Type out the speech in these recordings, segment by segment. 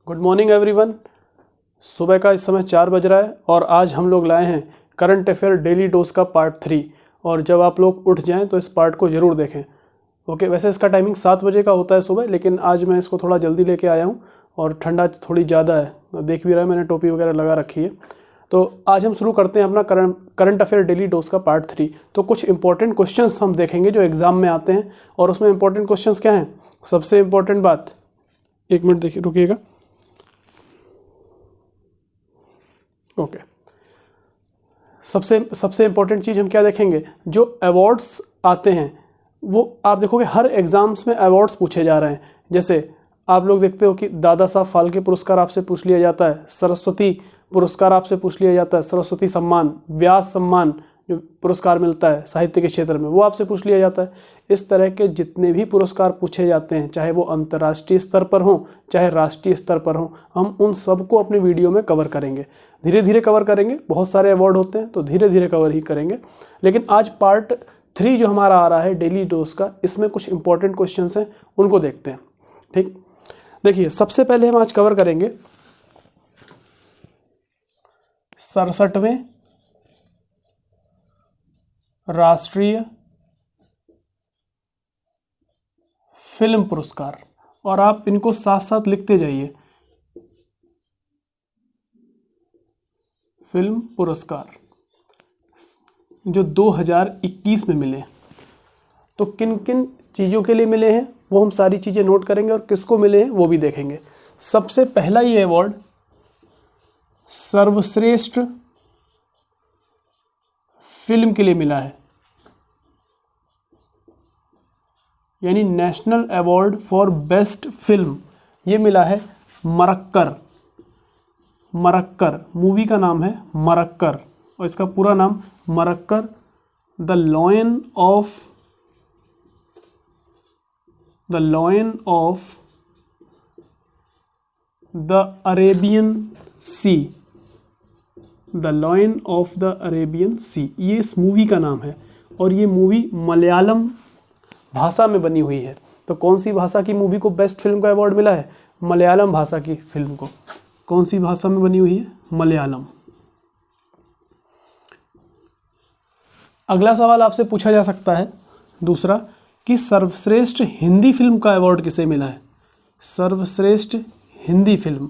Good morning everyone. सुबह का इस समय 4 बज रहा है और आज हम लोग लाए हैं करंट अफेयर डेली डोज का पार्ट 3। और जब आप लोग उठ जाएं तो इस पार्ट को ज़रूर देखें। ओके, वैसे इसका टाइमिंग 7 बजे का होता है सुबह, लेकिन आज मैं इसको थोड़ा जल्दी लेके आया हूं और ठंडा थोड़ी ज़्यादा है, देख भी रहा है, मैंने टोपी वगैरह लगा रखी है। तो आज हम शुरू करते हैं अपना करंट अफेयर डेली डोज का पार्ट 3। तो कुछ इंपॉर्टेंट क्वेश्चंस हम देखेंगे जो एग्जाम में आते हैं। और उसमें इंपॉर्टेंट क्वेश्चंस क्या हैं? सबसे इंपॉर्टेंट बात, एक मिनट देखिए, रुकिएगा। ओके, सबसे इंपॉर्टेंट चीज़ हम क्या देखेंगे? जो अवार्ड्स आते हैं वो आप देखोगे हर एग्जाम्स में अवार्ड्स पूछे जा रहे हैं। जैसे आप लोग देखते हो कि दादा साहब फाल्के पुरस्कार आपसे पूछ लिया जाता है, सरस्वती पुरस्कार आपसे पूछ लिया जाता है, सरस्वती सम्मान, व्यास सम्मान जो पुरस्कार मिलता है साहित्य के क्षेत्र में वो आपसे पूछ लिया जाता है। इस तरह के जितने भी पुरस्कार पूछे जाते हैं, चाहे वो अंतर्राष्ट्रीय स्तर पर हों चाहे राष्ट्रीय स्तर पर हों, हम उन सबको अपने वीडियो में कवर करेंगे। धीरे धीरे कवर करेंगे, बहुत सारे अवार्ड होते हैं तो धीरे धीरे कवर ही करेंगे। लेकिन आज पार्ट 3 जो हमारा आ रहा है डेली डोज का, इसमें कुछ इंपॉर्टेंट क्वेश्चन हैं, उनको देखते हैं। ठीक, देखिए सबसे पहले हम आज कवर करेंगे 67वें राष्ट्रीय फिल्म पुरस्कार, और आप इनको साथ साथ लिखते जाइए। फिल्म पुरस्कार जो 2021 में मिले, तो किन किन चीज़ों के लिए मिले हैं वो हम सारी चीज़ें नोट करेंगे और किसको मिले हैं वो भी देखेंगे। सबसे पहला ये अवार्ड सर्वश्रेष्ठ फिल्म के लिए मिला है, यानी national award for best film. ये मिला है मरक्कर। मरक्कर मूवी का नाम है मरक्कर, और इसका पूरा नाम Marakkar the lion of the Arabian Sea. The lion of the Arabian Sea, ये इस मूवी का नाम है। और ये मूवी मलयालम भाषा में बनी हुई है। तो कौन सी भाषा की मूवी को बेस्ट फिल्म का अवार्ड मिला है? मलयालम भाषा की फिल्म को। कौन सी भाषा में बनी हुई है? मलयालम। अगला सवाल आपसे पूछा जा सकता है दूसरा, कि सर्वश्रेष्ठ हिंदी फिल्म का अवार्ड किसे मिला है? सर्वश्रेष्ठ हिंदी फिल्म,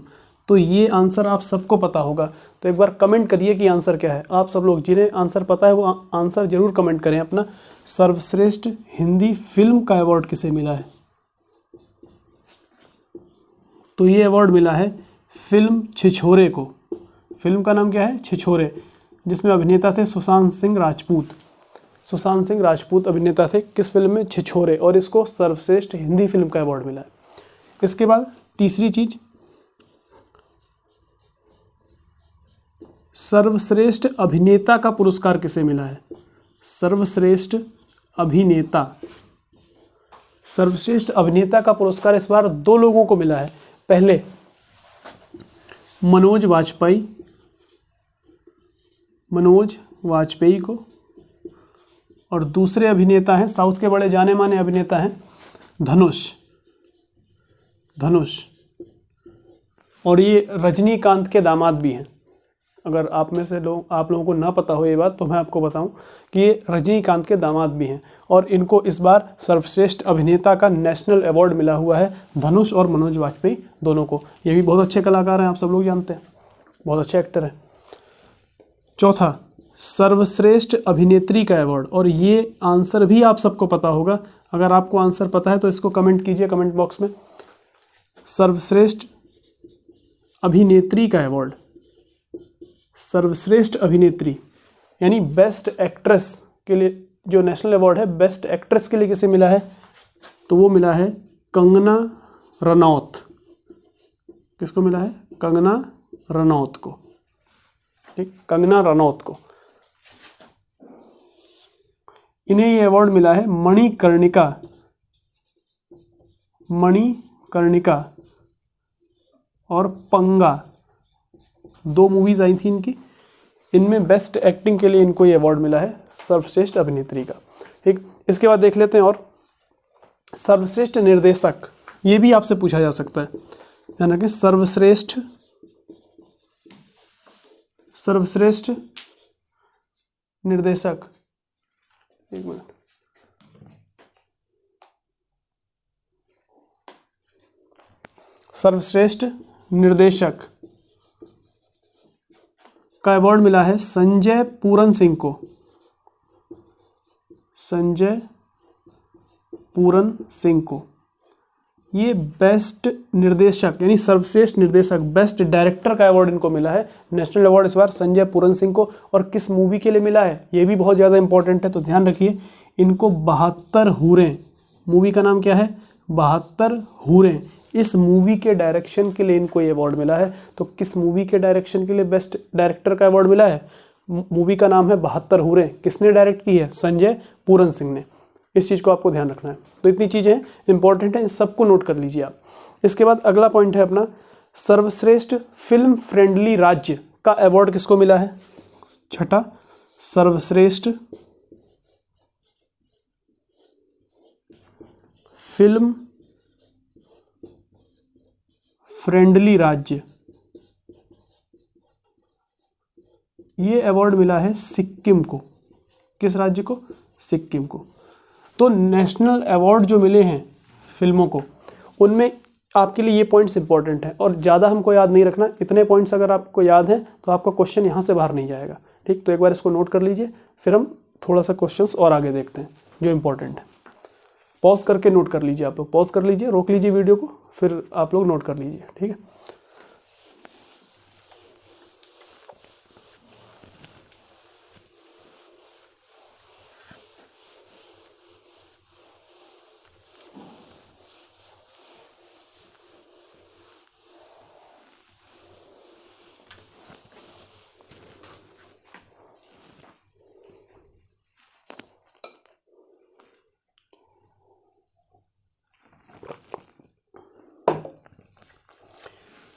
तो ये आंसर आप सबको पता होगा। तो एक बार कमेंट करिए कि आंसर क्या है। आप सब लोग जिन्हें आंसर पता है वो आंसर जरूर कमेंट करें अपना। सर्वश्रेष्ठ हिंदी फिल्म का अवार्ड किसे मिला है? तो ये अवार्ड मिला है फिल्म छिछोरे को। फिल्म का नाम क्या है? छिछोरे, जिसमें अभिनेता थे सुशांत सिंह राजपूत। सुशांत सिंह राजपूत अभिनेता थे किस फिल्म में? छिछोरे। और इसको सर्वश्रेष्ठ हिंदी फिल्म का अवार्ड मिला है। इसके बाद तीसरी चीज, सर्वश्रेष्ठ अभिनेता का पुरस्कार किसे मिला है? सर्वश्रेष्ठ अभिनेता। सर्वश्रेष्ठ अभिनेता का पुरस्कार इस बार 2 लोगों को मिला है। पहले मनोज वाजपेयी को, और दूसरे अभिनेता हैं, साउथ के बड़े जाने माने अभिनेता हैं धनुष। और ये रजनीकांत के दामाद भी हैं। अगर आप में से आप लोगों को ना पता हो ये बात, तो मैं आपको बताऊं कि ये रजनीकांत के दामाद भी हैं। और इनको इस बार सर्वश्रेष्ठ अभिनेता का नेशनल अवार्ड मिला हुआ है, धनुष और मनोज वाजपेयी दोनों को। ये भी बहुत अच्छे कलाकार हैं, आप सब लोग जानते हैं, बहुत अच्छे एक्टर हैं। चौथा, सर्वश्रेष्ठ अभिनेत्री का अवार्ड, और ये आंसर भी आप सबको पता होगा। अगर आपको आंसर पता है तो इसको कमेंट कीजिए कमेंट बॉक्स में। सर्वश्रेष्ठ अभिनेत्री का अवार्ड, सर्वश्रेष्ठ अभिनेत्री यानी बेस्ट एक्ट्रेस के लिए जो नेशनल अवार्ड है, बेस्ट एक्ट्रेस के लिए किसे मिला है? तो वो मिला है कंगना रनौत। किसको मिला है? कंगना रनौत को। ठीक, कंगना रनौत को। इन्हें ये अवार्ड मिला है मणिकर्णिका और पंगा, 2 मूवीज आई थी इनकी। इनमें बेस्ट एक्टिंग के लिए इनको ये अवार्ड मिला है सर्वश्रेष्ठ अभिनेत्री का। ठीक, इसके बाद देख लेते हैं और सर्वश्रेष्ठ निर्देशक, ये भी आपसे पूछा जा सकता है। ध्यान रखें, सर्वश्रेष्ठ निर्देशक, एक मिनट, सर्वश्रेष्ठ निर्देशक का अवार्ड मिला है संजय पूरन सिंह को। संजय पूरन सिंह को। ये बेस्ट निर्देशक यानी सर्वश्रेष्ठ निर्देशक, बेस्ट डायरेक्टर का अवार्ड इनको मिला है। नेशनल अवार्ड इस बार संजय पूरन सिंह को। और किस मूवी के लिए मिला है ये भी बहुत ज़्यादा इंपॉर्टेंट है, तो ध्यान रखिए। इनको 72 हूरें, मूवी का नाम क्या है, 72 हूरें, इस मूवी के डायरेक्शन के लिए इनको ये अवार्ड मिला है। तो किस मूवी के डायरेक्शन के लिए बेस्ट डायरेक्टर का अवार्ड मिला है? मूवी का नाम है 72 हूरें। किसने डायरेक्ट की है? संजय पूरन सिंह ने। इस चीज़ को आपको ध्यान रखना है। तो इतनी चीज़ें इंपॉर्टेंट हैं, इन सबको नोट कर लीजिए आप। इसके बाद अगला पॉइंट है अपना, सर्वश्रेष्ठ फिल्म फ्रेंडली राज्य का अवार्ड किसको मिला है? छठा, सर्वश्रेष्ठ फिल्म फ्रेंडली राज्य, ये अवार्ड मिला है सिक्किम को। किस राज्य को? सिक्किम को। तो नेशनल अवार्ड जो मिले हैं फिल्मों को, उनमें आपके लिए ये पॉइंट्स इंपॉर्टेंट है और ज़्यादा हमको याद नहीं रखना। इतने पॉइंट्स अगर आपको याद हैं तो आपका क्वेश्चन यहाँ से बाहर नहीं जाएगा। ठीक, तो एक बार इसको नोट कर लीजिए, फिर हम थोड़ा सा क्वेश्चंस और आगे देखते हैं जो इंपॉर्टेंट है। पॉज करके नोट कर लीजिए, आप लोग पॉज कर लीजिए, रोक लीजिए वीडियो को, फिर आप लोग नोट कर लीजिए। ठीक है,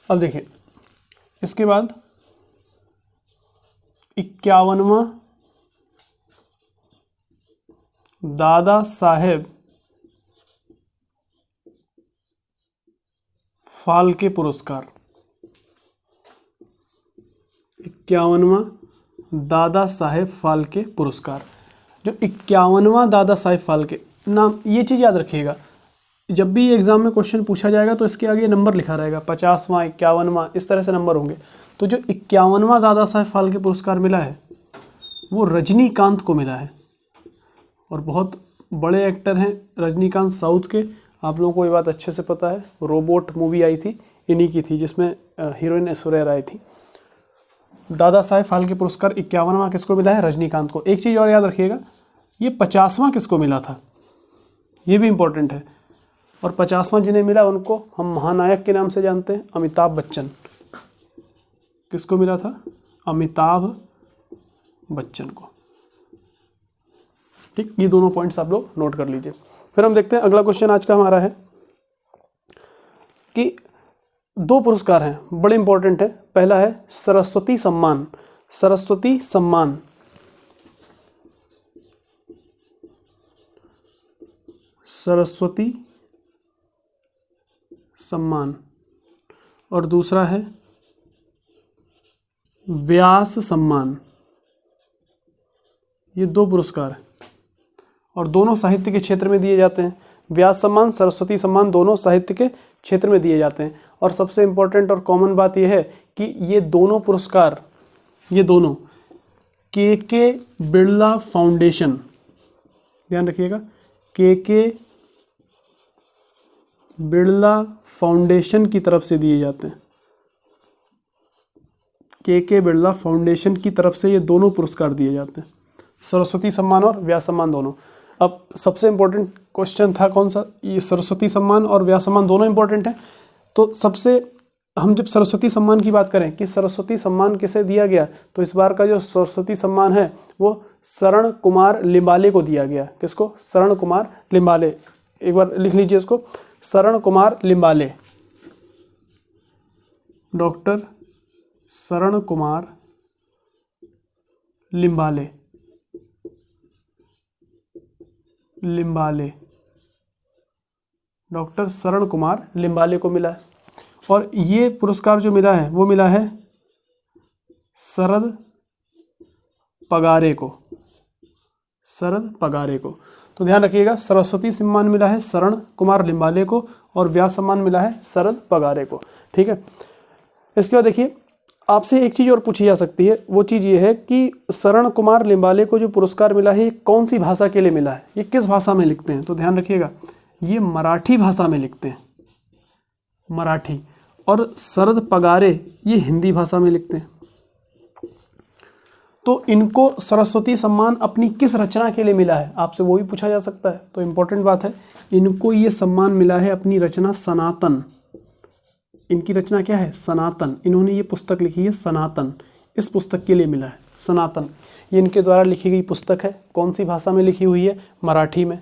अब देखिए इसके बाद 51वां दादा साहेब फाल्के पुरस्कार। 51वां दादा साहेब फाल्के पुरस्कार। जो 51वां दादा साहेब फाल्के नाम, ये चीज़ याद रखिएगा, जब भी एग्जाम में क्वेश्चन पूछा जाएगा तो इसके आगे नंबर लिखा रहेगा, 50वां, 51वां, इस तरह से नंबर होंगे। तो जो 51वां दादा साहेब फाल्के पुरस्कार मिला है वो रजनीकांत को मिला है। और बहुत बड़े एक्टर हैं रजनीकांत, साउथ के। आप लोगों को ये बात अच्छे से पता है, रोबोट मूवी आई थी, इन्हीं की थी, जिसमें हीरोइन ऐश्वर्या राय थी। दादा साहेब फाल्के पुरस्कार 51वां किसको मिला है? रजनीकांत को। एक चीज़ और याद रखिएगा, ये 50वां किसको मिला था, ये भी इंपॉर्टेंट है। और 50वां जिन्हें मिला उनको हम महानायक के नाम से जानते हैं, अमिताभ बच्चन। किसको मिला था? अमिताभ बच्चन को। ठीक, ये दोनों पॉइंट्स आप लोग नोट कर लीजिए। फिर हम देखते हैं अगला क्वेश्चन आज का हमारा है कि 2 पुरस्कार हैं, बड़े इंपॉर्टेंट है। पहला है सरस्वती सम्मान। सरस्वती सम्मान, सरस्वती सम्मान। और दूसरा है व्यास सम्मान। ये 2 पुरस्कार हैं और दोनों साहित्य के क्षेत्र में दिए जाते हैं। व्यास सम्मान, सरस्वती सम्मान दोनों साहित्य के क्षेत्र में दिए जाते हैं। और सबसे इंपॉर्टेंट और कॉमन बात यह है कि ये दोनों पुरस्कार, ये दोनों के बिरला फाउंडेशन, ध्यान रखिएगा, के बिरला फाउंडेशन की तरफ से दिए जाते हैं। के बिरला फाउंडेशन की तरफ से ये दोनों पुरस्कार दिए जाते हैं, सरस्वती सम्मान और व्यास सम्मान दोनों। अब सबसे इम्पोर्टेंट क्वेश्चन था कौन सा? ये सरस्वती सम्मान और व्यास सम्मान दोनों इंपॉर्टेंट हैं। तो सबसे, हम जब सरस्वती सम्मान की बात करें कि सरस्वती सम्मान किसे दिया गया, तो इस बार का जो सरस्वती सम्मान है वो शरण कुमार लिम्बाले को दिया गया। किसको? शरण कुमार लिम्बाले। एक बार लिख लीजिए इसको, शरण कुमार लिम्बाले, डॉक्टर शरण कुमार लिम्बाले, डॉक्टर शरण कुमार लिम्बाले को मिला है। और ये पुरस्कार जो मिला है वो मिला है शरद पगारे को, शरद पगारे को। तो ध्यान रखिएगा, सरस्वती सम्मान मिला है शरण कुमार लिम्बाले को और व्यास सम्मान मिला है शरद पगारे को। ठीक है, इसके बाद देखिए आपसे एक चीज़ और पूछी जा सकती है, वो चीज़ ये है कि शरण कुमार लिम्बाले को जो पुरस्कार मिला है ये कौन सी भाषा के लिए मिला है, ये किस भाषा में लिखते हैं। तो ध्यान रखिएगा ये मराठी भाषा में लिखते हैं, मराठी। और शरद पगारे ये हिंदी भाषा में लिखते हैं। तो इनको सरस्वती सम्मान अपनी किस रचना के लिए मिला है, आपसे वो भी पूछा जा सकता है। तो इम्पोर्टेंट बात है, इनको ये सम्मान मिला है अपनी रचना सनातन। इनकी रचना क्या है, सनातन। इन्होंने ये पुस्तक लिखी है सनातन, इस पुस्तक के लिए मिला है सनातन। ये इनके द्वारा लिखी गई पुस्तक है, कौन सी भाषा में लिखी हुई है, मराठी में।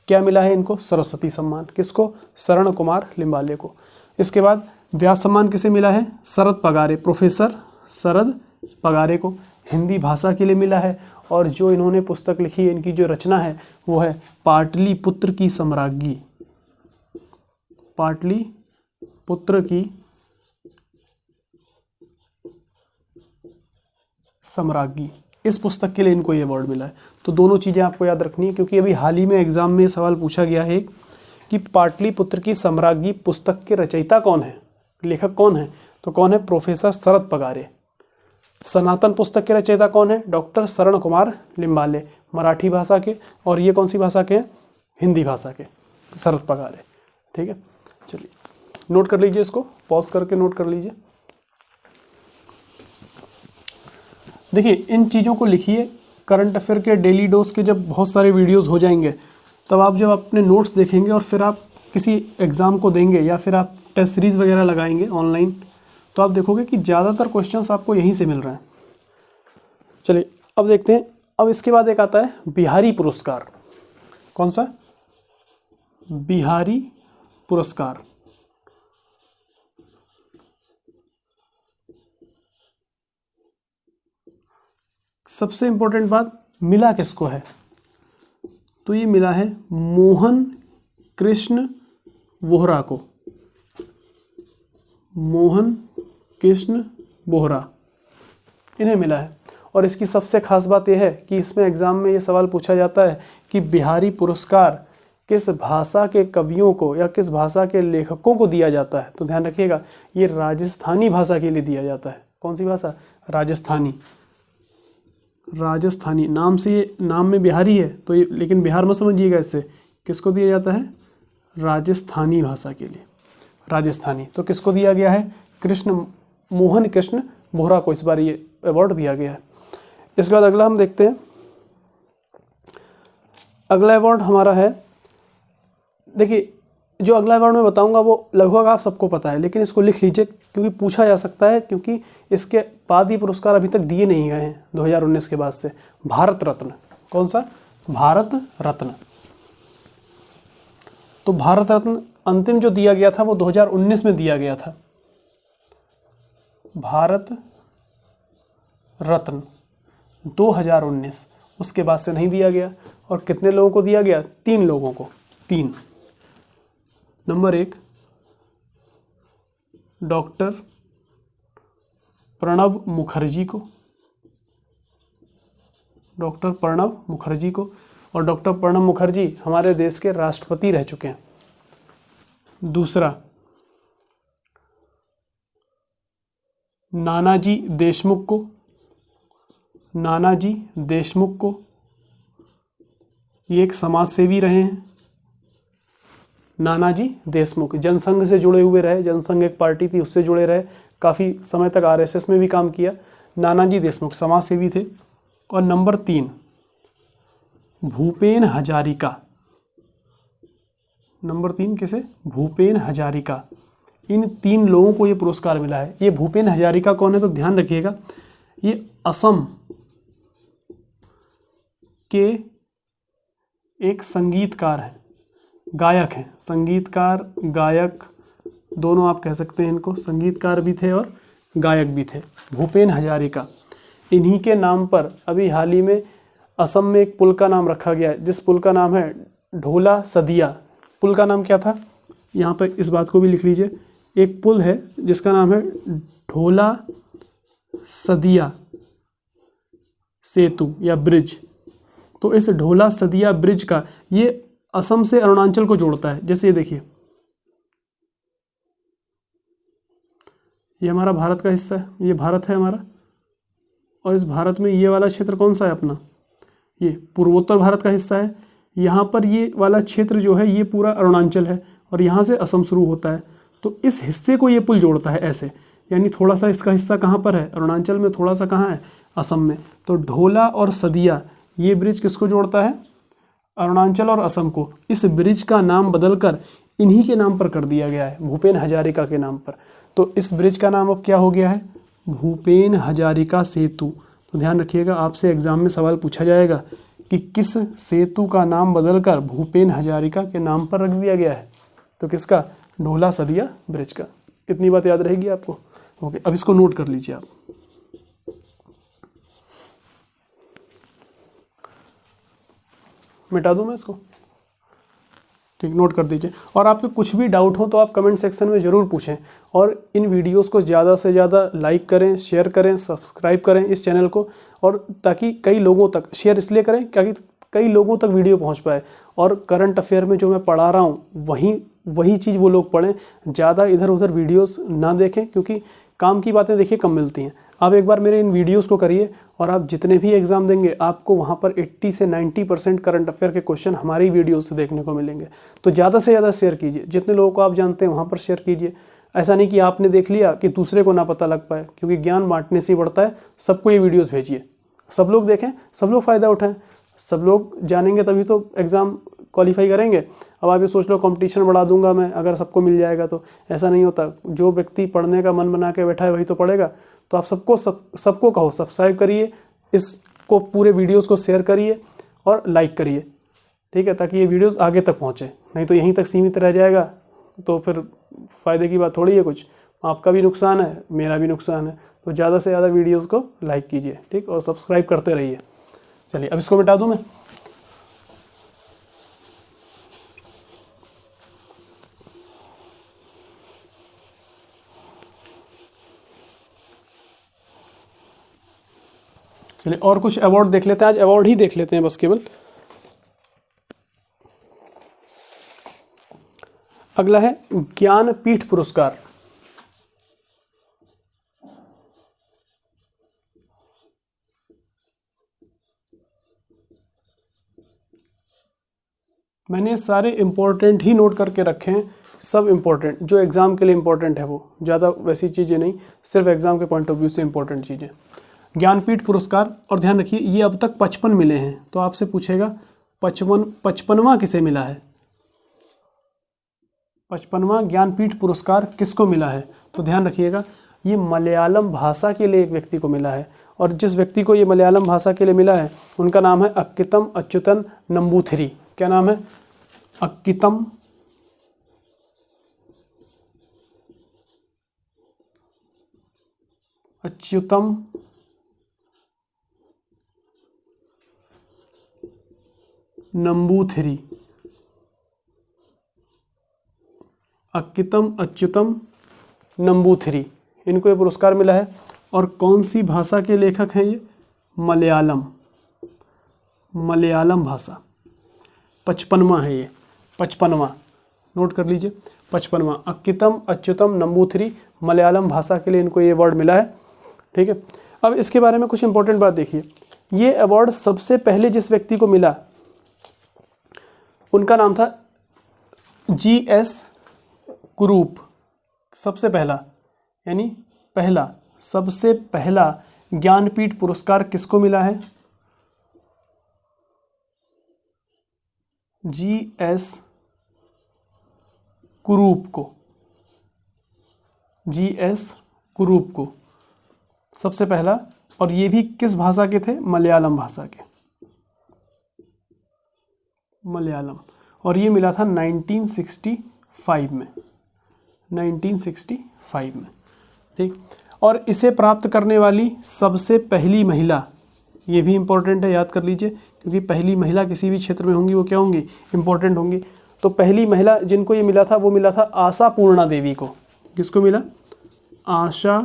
क्या मिला है इनको, सरस्वती सम्मान। किसको, शरण कुमार लिम्बाले को। इसके बाद व्यास सम्मान किसे मिला है, शरद पगारे, प्रोफेसर शरद पगारे को, हिंदी भाषा के लिए मिला है। और जो इन्होंने पुस्तक लिखी है, इनकी जो रचना है वो है पाटलिपुत्र की सम्राज्ञी, पाटलिपुत्र की सम्राज्ञी। इस पुस्तक के लिए इनको ये अवार्ड मिला है। तो दोनों चीज़ें आपको याद रखनी है, क्योंकि अभी हाल ही में एग्जाम में सवाल पूछा गया है कि पाटलिपुत्र की सम्राज्ञी पुस्तक के रचयिता कौन है, लेखक कौन है। तो कौन है, प्रोफेसर शरद पगारे। सनातन पुस्तक के रचयिता कौन है, डॉक्टर शरण कुमार लिम्बाले, मराठी भाषा के। और ये कौन सी भाषा के हैं, हिंदी भाषा के, शरद पगारे। ठीक है, चलिए नोट कर लीजिए, इसको पॉज करके नोट कर लीजिए। देखिए इन चीज़ों को लिखिए। करंट अफेयर के डेली डोज के जब बहुत सारे वीडियोस हो जाएंगे, तब आप जब अपने नोट्स देखेंगे और फिर आप किसी एग्ज़ाम को देंगे या फिर आप टेस्ट सीरीज़ वगैरह लगाएंगे ऑनलाइन, तो आप देखोगे कि ज़्यादातर क्वेश्चंस आपको यहीं से मिल रहे हैं। चलिए अब देखते हैं। अब इसके बाद एक आता है बिहारी पुरस्कार। कौन सा, बिहारी पुरस्कार। सबसे इंपॉर्टेंट बात, मिला किसको है, तो ये मिला है मोहन कृष्ण वोहरा को, मोहन कृष्ण वोहरा, इन्हें मिला है। और इसकी सबसे खास बात यह है कि इसमें एग्जाम में ये सवाल पूछा जाता है कि बिहारी पुरस्कार किस भाषा के कवियों को या किस भाषा के लेखकों को दिया जाता है। तो ध्यान रखिएगा ये राजस्थानी भाषा के लिए दिया जाता है। कौन सी भाषा, राजस्थानी, राजस्थानी। नाम से ये, नाम में बिहारी है तो ये, लेकिन बिहार में समझिएगा इससे किसको दिया जाता है, राजस्थानी भाषा के लिए, राजस्थानी। तो किसको दिया गया है, मोहन कृष्ण वोहरा को इस बार ये अवार्ड दिया गया है। इसके बाद अगला हम देखते हैं। अगला अवार्ड हमारा है, देखिए जो अगला अवार्ड मैं बताऊंगा वो लगभग आप सबको पता है, लेकिन इसको लिख लीजिए क्योंकि पूछा जा सकता है, क्योंकि इसके बाद ये पुरस्कार अभी तक दिए नहीं गए हैं 2019 के बाद से। भारत रत्न। कौन सा, भारत रत्न। तो भारत रत्न अंतिम जो दिया गया था वो 2019 में दिया गया था, भारत रत्न 2019। उसके बाद से नहीं दिया गया। और कितने लोगों को दिया गया, 3 लोगों को, 3। नंबर 1 डॉक्टर प्रणब मुखर्जी को, डॉक्टर प्रणब मुखर्जी को। और डॉक्टर प्रणब मुखर्जी हमारे देश के राष्ट्रपति रह चुके हैं। दूसरा नानाजी देशमुख को, नानाजी देशमुख को, ये एक समाज सेवी रहे हैं। नानाजी देशमुख जनसंघ से जुड़े हुए रहे, जनसंघ एक पार्टी थी उससे जुड़े रहे, काफ़ी समय तक आरएसएस में भी काम किया। नानाजी देशमुख समाज सेवी थे। और नंबर 3 भूपेन हजारिका। नंबर 3 किसे, भूपेन हजारिका। इन 3 लोगों को ये पुरस्कार मिला है। ये भूपेन हजारिका कौन है, तो ध्यान रखिएगा ये असम के एक संगीतकार हैं, गायक हैं, संगीतकार गायक दोनों आप कह सकते हैं इनको, संगीतकार भी थे और गायक भी थे, भूपेन हजारिका। इन्हीं के नाम पर अभी हाल ही में असम में एक पुल का नाम रखा गया है, जिस पुल का नाम है ढोला सदिया। पुल का नाम क्या था, यहाँ पर इस बात को भी लिख लीजिए एक पुल है जिसका नाम है ढोला सदिया सेतु या ब्रिज। तो इस ढोला सदिया ब्रिज का ये असम से अरुणाचल को जोड़ता है। जैसे ये देखिए, ये हमारा भारत का हिस्सा है, ये भारत है हमारा, और इस भारत में ये वाला क्षेत्र कौन सा है अपना, ये पूर्वोत्तर भारत का हिस्सा है। यहाँ पर ये वाला क्षेत्र जो है ये पूरा अरुणाचल है और यहाँ से असम शुरू होता है। तो इस हिस्से को ये पुल जोड़ता है ऐसे, यानी थोड़ा सा इसका हिस्सा कहाँ पर है, अरुणाचल में, थोड़ा सा कहाँ है, असम में। तो ढोला और सदिया ये ब्रिज किसको जोड़ता है, अरुणाचल और असम को। इस ब्रिज का नाम बदलकर इन्हीं के नाम पर कर दिया गया है, भूपेन हजारिका के नाम पर। तो इस ब्रिज का नाम अब क्या हो गया है, भूपेन हजारिका सेतु। तो ध्यान रखिएगा, आपसे एग्जाम में सवाल पूछा जाएगा कि किस सेतु का नाम बदलकर भूपेन हजारिका के नाम पर रख दिया गया है। तो किसका, ढोला सदिया ब्रिज का। इतनी बात याद रहेगी आपको। ओके, अब इसको नोट कर लीजिए आप। मिटा दूं मैं इसको, ठीक, नोट कर दीजिए। और आपके कुछ भी डाउट हो तो आप कमेंट सेक्शन में ज़रूर पूछें। और इन वीडियोस को ज़्यादा से ज़्यादा लाइक करें, शेयर करें, सब्सक्राइब करें इस चैनल को, और ताकि कई लोगों तक, शेयर इसलिए करें ताकि कई लोगों तक वीडियो पहुंच पाए। और करंट अफेयर में जो मैं पढ़ा रहा हूँ वही चीज़ वो लोग पढ़ें, ज़्यादा इधर उधर वीडियोस ना देखें, क्योंकि काम की बातें देखिए कम मिलती हैं। आप एक बार मेरे इन वीडियोस को करिए और आप जितने भी एग्ज़ाम देंगे आपको वहाँ पर 80 से 90% करंट अफेयर के क्वेश्चन हमारी वीडियोस से देखने को मिलेंगे। तो ज़्यादा से ज़्यादा शेयर कीजिए, जितने लोगों को आप जानते हैं वहाँ पर शेयर कीजिए। ऐसा नहीं कि आपने देख लिया कि दूसरे को ना पता लग पाए, क्योंकि ज्ञान बांटने से ही बढ़ता है। सबको ये वीडियोज़ भेजिए, सब लोग देखें, सब लोग फ़ायदा उठाएँ। सब लोग जानेंगे तभी तो एग्ज़ाम क्वालिफाई करेंगे। अब आप ये सोच लो कंपटीशन बढ़ा दूंगा मैं अगर सबको मिल जाएगा, तो ऐसा नहीं होता। जो व्यक्ति पढ़ने का मन बना के बैठा है वही तो पढ़ेगा। तो आप सबको कहो सब्सक्राइब करिए, इसको पूरे वीडियोस को शेयर करिए और लाइक करिए, ठीक है, ताकि ये वीडियोस आगे तक पहुँचे। नहीं तो यहीं तक सीमित रह जाएगा तो फिर फ़ायदे की बात थोड़ी है कुछ। आपका भी नुकसान है, मेरा भी नुकसान है। तो ज़्यादा से ज़्यादा वीडियोज़ को लाइक कीजिए, ठीक, और सब्सक्राइब करते रहिए। चलिए अब इसको मिटा दूं मैं। चलिए और कुछ अवार्ड देख लेते हैं। आज अवार्ड ही देख लेते हैं बस केवल। अगला है ज्ञानपीठ पुरस्कार। मैंने सारे इम्पोर्टेंट ही नोट करके रखे हैं, सब इम्पोर्टेंट, जो एग्ज़ाम के लिए इम्पोर्टेंट है वो, ज़्यादा वैसी चीज़ें नहीं, सिर्फ एग्ज़ाम के पॉइंट ऑफ व्यू से इम्पोर्टेंट चीज़ें। ज्ञानपीठ पुरस्कार, और ध्यान रखिए ये अब तक 55 मिले हैं। तो आपसे पूछेगा 55वां किसे मिला है, 55वां ज्ञानपीठ पुरस्कार किसको मिला है। तो ध्यान रखिएगा ये मलयालम भाषा के लिए एक व्यक्ति को मिला है, और जिस व्यक्ति को ये मलयालम भाषा के लिए मिला है उनका नाम है अक्कितम अच्युतन नंबूथिरी। क्या नाम है, अक्कितम अच्युतम नंबूथिरी, अक्कितम अच्युतम नंबूथिरी, इनको ये पुरस्कार मिला है। और कौन सी भाषा के लेखक हैं ये, मलयालम, मलयालम भाषा। 55वां है ये, 55वां, नोट कर लीजिए, 55वां अक्कितम अच्युतम नंबूथिरी, मलयालम भाषा के लिए इनको ये अवार्ड मिला है, ठीक है। अब इसके बारे में कुछ इंपॉर्टेंट बात देखिए। ये अवार्ड सबसे पहले जिस व्यक्ति को मिला उनका नाम था GS कुरूप। सबसे पहला, यानी पहला, सबसे पहला ज्ञानपीठ पुरस्कार किसको मिला है, GS कुरूप को, GS कुरूप को सबसे पहला। और ये भी किस भाषा के थे, मलयालम भाषा के, मलयालम। और ये मिला था 1965 में, 1965 में, ठीक। और इसे प्राप्त करने वाली सबसे पहली महिला, ये भी इम्पोर्टेंट है, याद कर लीजिए, क्योंकि पहली महिला किसी भी क्षेत्र में होंगी वो क्या होंगी, इम्पोर्टेंट होंगी। तो पहली महिला जिनको ये मिला था वो मिला था आशा पूर्णा देवी को। किसको मिला? आशा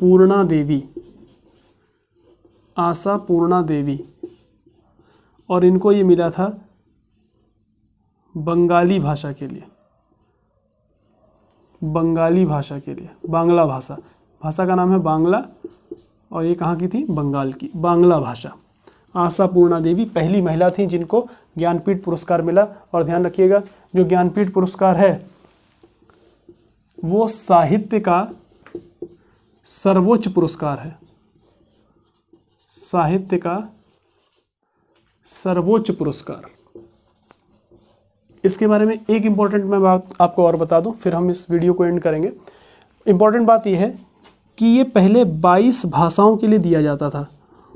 पूर्णा देवी, आशा पूर्णा देवी। और इनको ये मिला था बंगाली भाषा के लिए, बंगाली भाषा के लिए, बांग्ला भाषा, भाषा का नाम है बांग्ला और ये कहाँ की थी? बंगाल की, बांग्ला भाषा। आशा पूर्णा देवी पहली महिला थी जिनको ज्ञानपीठ पुरस्कार मिला। और ध्यान रखिएगा, जो ज्ञानपीठ पुरस्कार है वो साहित्य का सर्वोच्च पुरस्कार है, साहित्य का सर्वोच्च पुरस्कार। इसके बारे में एक इम्पॉर्टेंट मैं बात आपको और बता दूं, फिर हम इस वीडियो को एंड करेंगे। इम्पॉर्टेंट बात यह है कि ये पहले 22 भाषाओं के लिए दिया जाता था।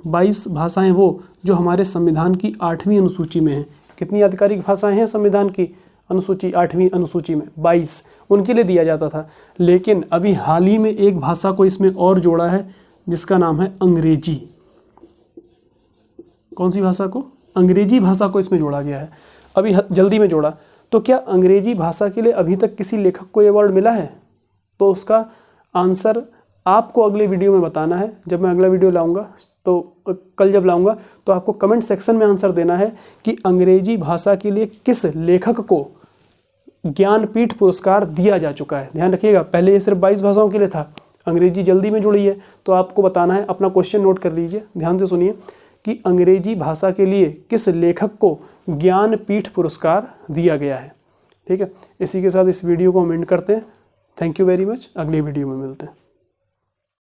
22 भाषाएं वो जो हमारे संविधान की 8वीं अनुसूची में हैं। कितनी आधिकारिक भाषाएं हैं संविधान की अनुसूची 8वीं अनुसूची में? 22, उनके लिए दिया जाता था। लेकिन अभी हाल ही में एक भाषा को इसमें और जोड़ा है जिसका नाम है अंग्रेजी। कौन सी भाषा को? अंग्रेजी भाषा को इसमें जोड़ा गया है, अभी जल्दी में जोड़ा। तो क्या अंग्रेजी भाषा के लिए अभी तक किसी लेखक को अवार्ड मिला है? तो उसका आंसर आपको अगले वीडियो में बताना है। जब मैं अगला वीडियो लाऊंगा, तो कल जब लाऊंगा, तो आपको कमेंट सेक्शन में आंसर देना है कि अंग्रेजी भाषा के लिए किस लेखक को ज्ञानपीठ पुरस्कार दिया जा चुका है। ध्यान रखिएगा, पहले ये सिर्फ 22 भाषाओं के लिए था, अंग्रेजी जल्दी में जुड़ी है। तो आपको बताना है, अपना क्वेश्चन नोट कर लीजिए, ध्यान से सुनिए कि अंग्रेजी भाषा के लिए किस लेखक को ज्ञानपीठ पुरस्कार दिया गया है। ठीक है, इसी के साथ इस वीडियो को हम एंड करते हैं। थैंक यू वेरी मच, अगले वीडियो में मिलते हैं।